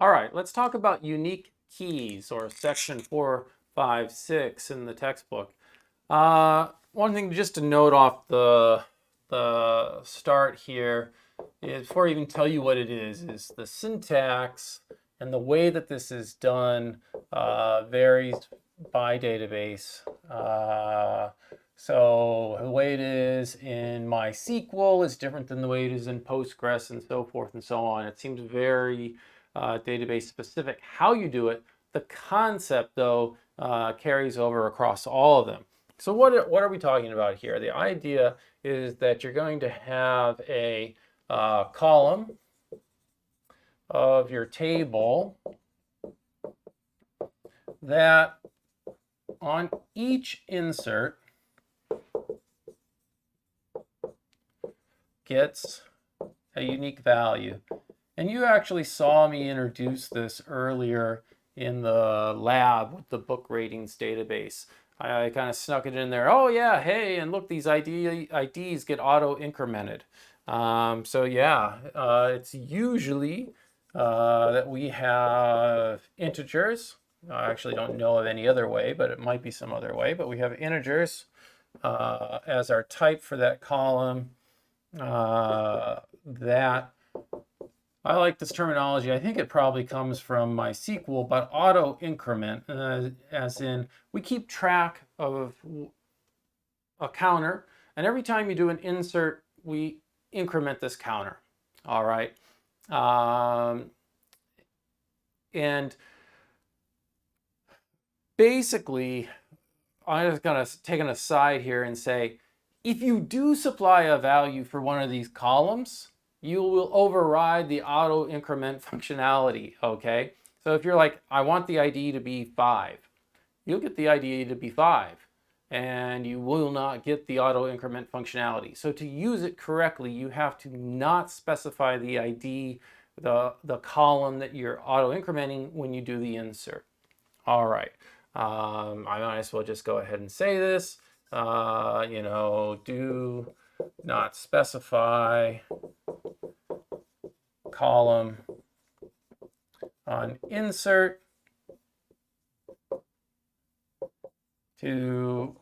All right, let's talk about unique keys, or section 456 in the textbook. One thing just to note off the start here is, before I even tell you what it is the syntax and the way that this is done varies by database. So the way it is in MySQL is different than the way it is in Postgres, and so forth and so on. It seems very database specific how you do it. The concept, though, carries over across all of them. So what are we talking about here? The idea is that you're going to have a column of your table that on each insert gets a unique value. And you actually saw me introduce this earlier in the lab with the book ratings database. I kind of snuck it in there. Oh yeah, hey, and look, these IDs get auto incremented. So yeah, it's usually that we have integers. I actually don't know of any other way, but it might be some other way. But we have integers as our type for that column. That I like this terminology. I think it probably comes from MySQL, but auto increment, as in we keep track of a counter, and every time you do an insert, we increment this counter. All right. And basically, I'm just going to take an aside here and say, if you do supply a value for one of these columns, you will override the auto increment functionality, okay? So if you're like, I want the ID to be 5, you'll get the ID to be 5, and you will not get the auto increment functionality. So to use it correctly, you have to not specify the ID, the column that you're auto incrementing when you do the insert. All right, I might as well just go ahead and say this. Do not specify column on insert to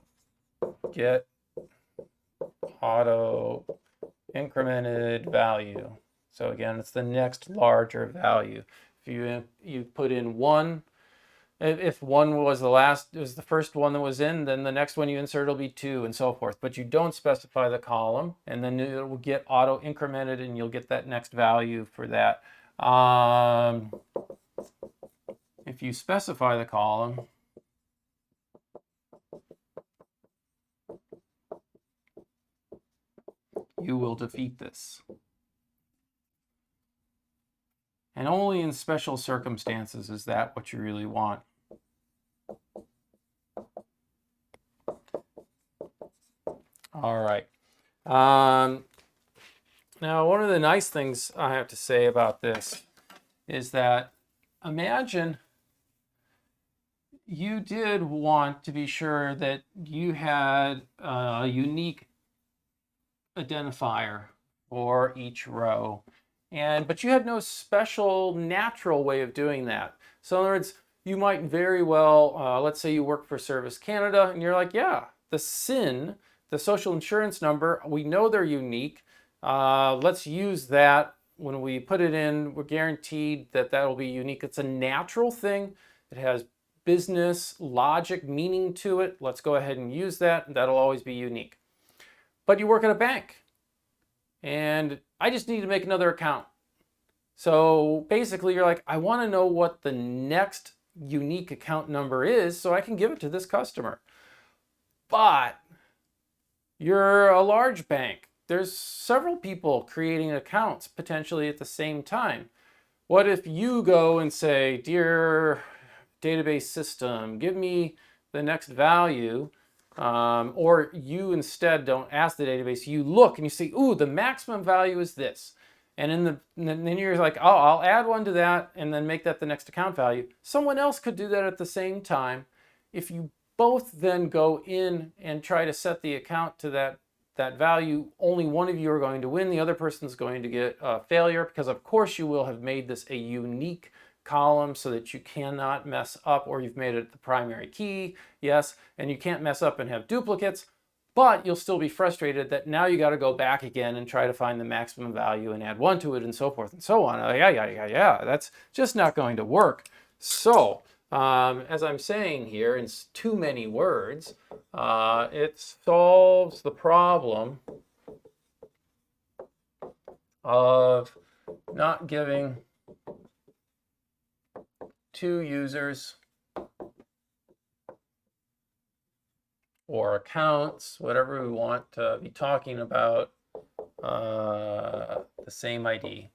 get auto incremented value. So again, it's the next larger value. If you put in 1, if 1 was the first one that was in, then the next one you insert will be 2, and so forth. But you don't specify the column, and then it will get auto incremented, and you'll get that next value for that. If you specify the column, you will defeat this. And only in special circumstances is that what you really want. All right. Now, one of the nice things I have to say about this is that, imagine you did want to be sure that you had a unique identifier for each row, but you had no special natural way of doing that. So in other words, you might very well, let's say you work for Service Canada, and you're like, yeah, the SIN, the social insurance number, we know they're unique. Let's use that. When we put it in, we're guaranteed that that will be unique. It's a natural thing. It has business logic meaning to it. Let's go ahead and use that. That'll always be unique. But you work at a bank, and I just need to make another account. So basically, you're like, I want to know what the next unique account number is so I can give it to this customer. But you're a large bank. There's several people creating accounts potentially at the same time. What if you go and say, dear database system, give me the next value, or you instead don't ask the database, you look and you say, ooh, the maximum value is this. And then you're like, oh, I'll add one to that and then make that the next account value. Someone else could do that at the same time. If you both then go in and try to set the account to that value, only one of you are going to win. The other person's going to get a failure, because of course you will have made this a unique column so that you cannot mess up, or you've made it the primary key, yes, and you can't mess up and have duplicates, but you'll still be frustrated that now you got to go back again and try to find the maximum value and add 1 to it and so forth and so on. Yeah, that's just not going to work. So, as I'm saying here in too many words, it solves the problem of not giving two users or accounts, whatever we want to be talking about, the same ID.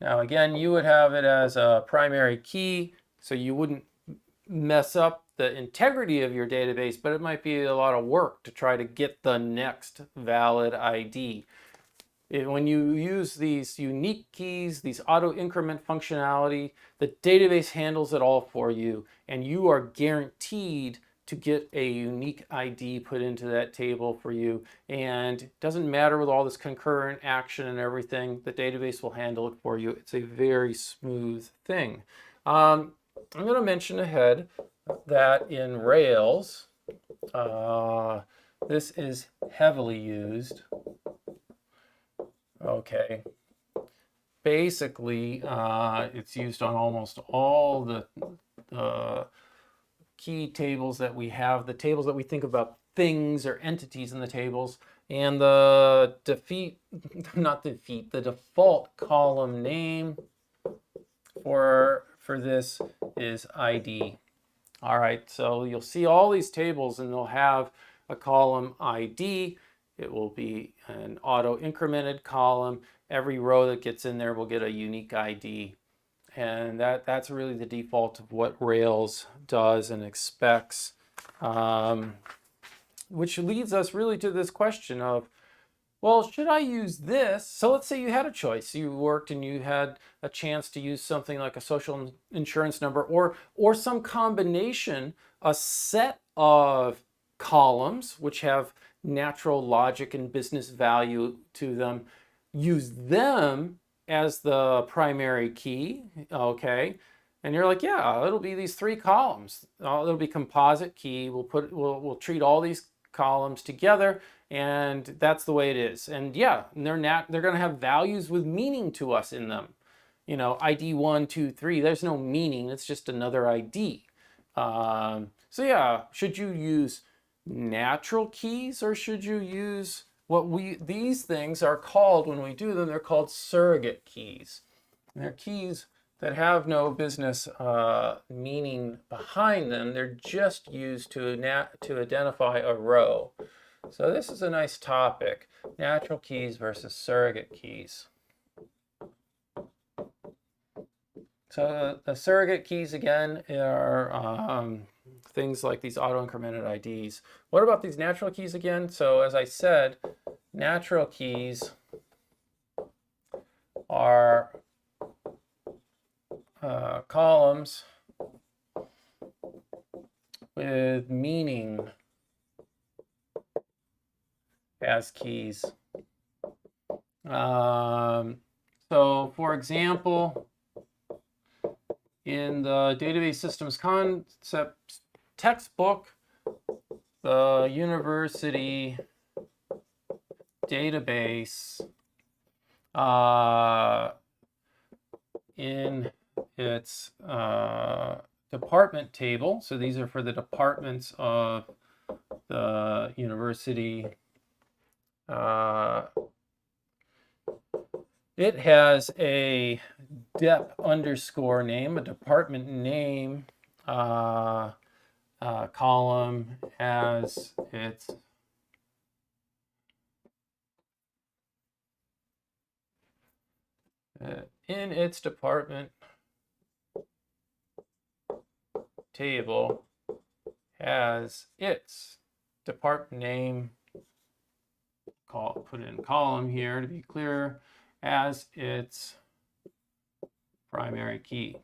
Now again, you would have it as a primary key, so you wouldn't mess up the integrity of your database, but it might be a lot of work to try to get the next valid ID. When you use these unique keys, these auto increment functionality, the database handles it all for you, and you are guaranteed to get a unique ID put into that table for you. And it doesn't matter with all this concurrent action and everything, the database will handle it for you. It's a very smooth thing. I'm going to mention ahead that in Rails, this is heavily used. Okay. Basically, it's used on almost all the key tables that we have, the tables that we think about things or entities in the tables, and the default column name for this is ID. All right, so you'll see all these tables and they'll have a column ID. It will be an auto incremented column. Every row that gets in there will get a unique ID. And that's really the default of what Rails does and expects, which leads us really to this question of, well, should I use this? So let's say you had a choice. You worked and you had a chance to use something like a social insurance number or some combination, a set of columns which have natural logic and business value to them. Use them as the primary key, okay? And you're like, yeah, it'll be these 3 columns. It'll be composite key. We'll treat all these columns together, and that's the way it is. And yeah, they're going to have values with meaning to us in them. You know, ID 1, 2, 3. There's no meaning. It's just another ID. So yeah, should you use natural keys or should you use these things are called, when we do them, they're called surrogate keys. And they're keys that have no business meaning behind them. They're just used to identify a row. So this is a nice topic, natural keys versus surrogate keys. So the surrogate keys, again, are things like these auto-incremented IDs. What about these natural keys again? So as I said, natural keys are columns with meaning as keys. So for example, in the database systems concepts textbook, the university database in its department table, so these are for the departments of the university, it has a dep underscore name, a department name column as its in its department table has its department name, put in column here to be clear, as its primary key.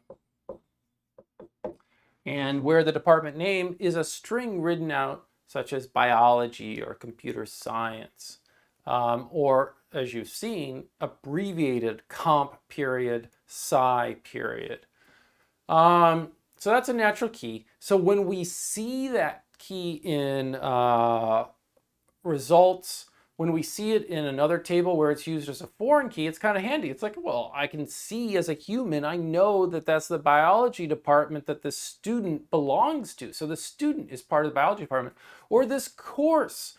And where the department name is a string written out, such as biology or computer science, or as you've seen, abbreviated comp period, sci period. So that's a natural key. So when we see that key in results, when we see it in another table where it's used as a foreign key, it's kind of handy. It's like, well, I can see as a human, I know that that's the biology department that the student belongs to. So the student is part of the biology department, or this course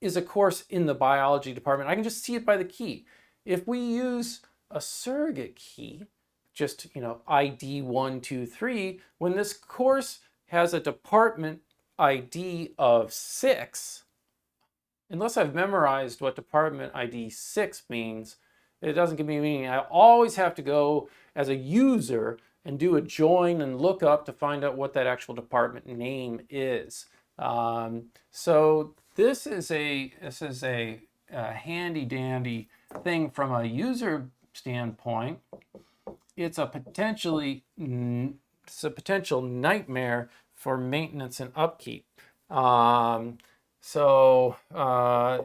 is a course in the biology department. I can just see it by the key. If we use a surrogate key, just, ID 123, when this course has a department ID of 6, unless I've memorized what department ID 6 means, it doesn't give me a meaning. I always have to go as a user and do a join and look up to find out what that actual department name is. So this is a handy dandy thing from a user standpoint. It's a potential nightmare for maintenance and upkeep. So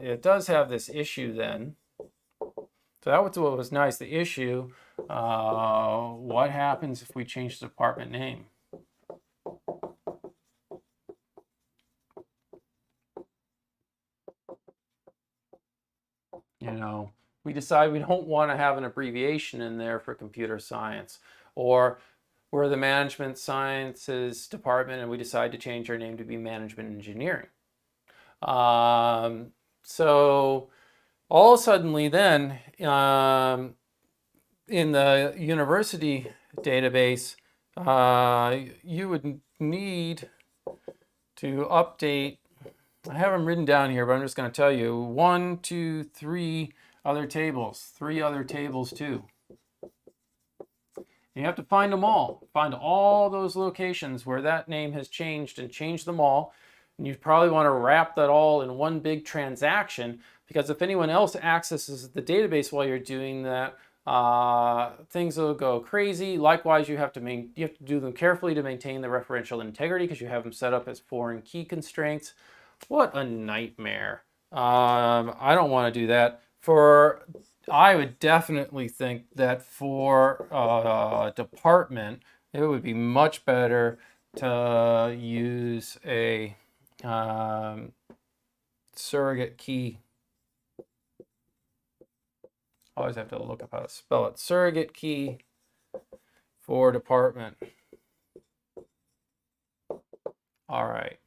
it does have this issue then. So that was what was nice. The issue, what happens if we change the department name? We decide we don't want to have an abbreviation in there for computer science, or we're the management sciences department and we decide to change our name to be management engineering. So all suddenly then, in the university database, you would need to update. I have them written down here, but I'm just going to tell you 1, 2, 3 other tables, 3 other tables too. You have to find them all. Find all those locations where that name has changed and change them all. And you probably want to wrap that all in one big transaction, because if anyone else accesses the database while you're doing that, things will go crazy. Likewise, you have to do them carefully to maintain the referential integrity, because you have them set up as foreign key constraints. What a nightmare. I don't want to do that. I would definitely think that for a department, it would be much better to use a surrogate key. Always have to look up how to spell it. Surrogate key for department. All right,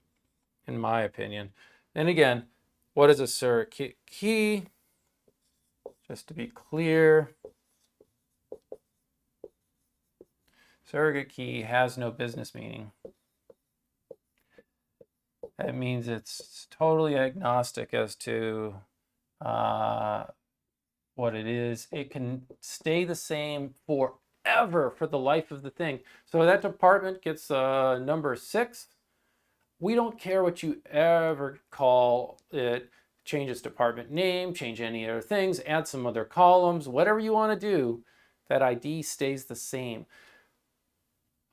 in my opinion. And again, what is a surrogate key? Just to be clear, surrogate key has no business meaning. That means it's totally agnostic as to what it is. It can stay the same forever for the life of the thing. So that department gets number 6. We don't care what you ever call it. Change its department name, change any other things, add some other columns, whatever you want to do, that ID stays the same.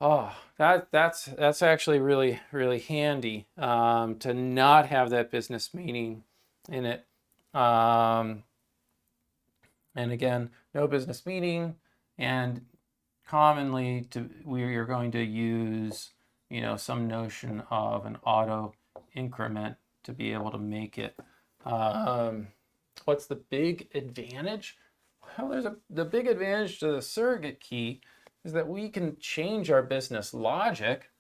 Oh, that's actually really, really handy to not have that business meaning in it. And again, no business meaning, and commonly you're going to use some notion of an auto increment to be able to make it. What's the big advantage? Well, the big advantage to the surrogate key is that we can change our business logic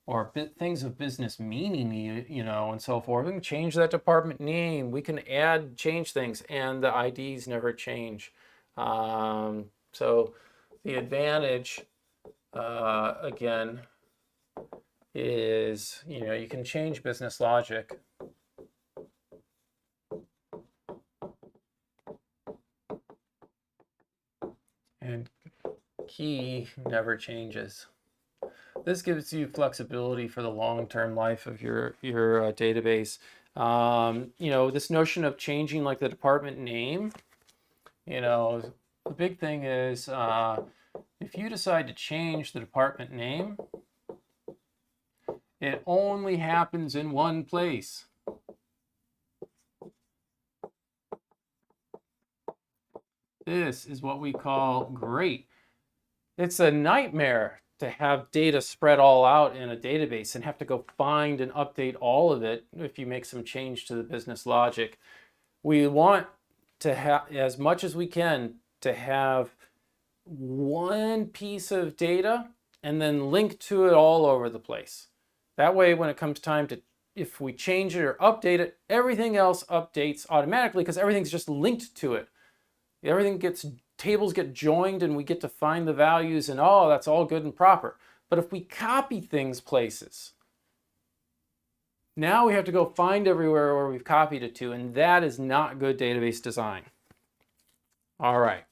or things of business meaning, and so forth. We can change that department name. We can change things, and the IDs never change. So the advantage, again, is, you can change business logic. And key never changes. This gives you flexibility for the long-term life of your database. This notion of changing like the department name, the big thing is if you decide to change the department name, it only happens in one place. This is what we call great. It's a nightmare to have data spread all out in a database and have to go find and update all of it if you make some change to the business logic. We want to have, as much as we can, to have one piece of data and then link to it all over the place. That way, when it comes time to, if we change it or update it, everything else updates automatically because everything's just linked to it. Everything gets, tables get joined and we get to find the values and oh, that's all good and proper. But if we copy things places, now we have to go find everywhere where we've copied it to, and that is not good database design. All right.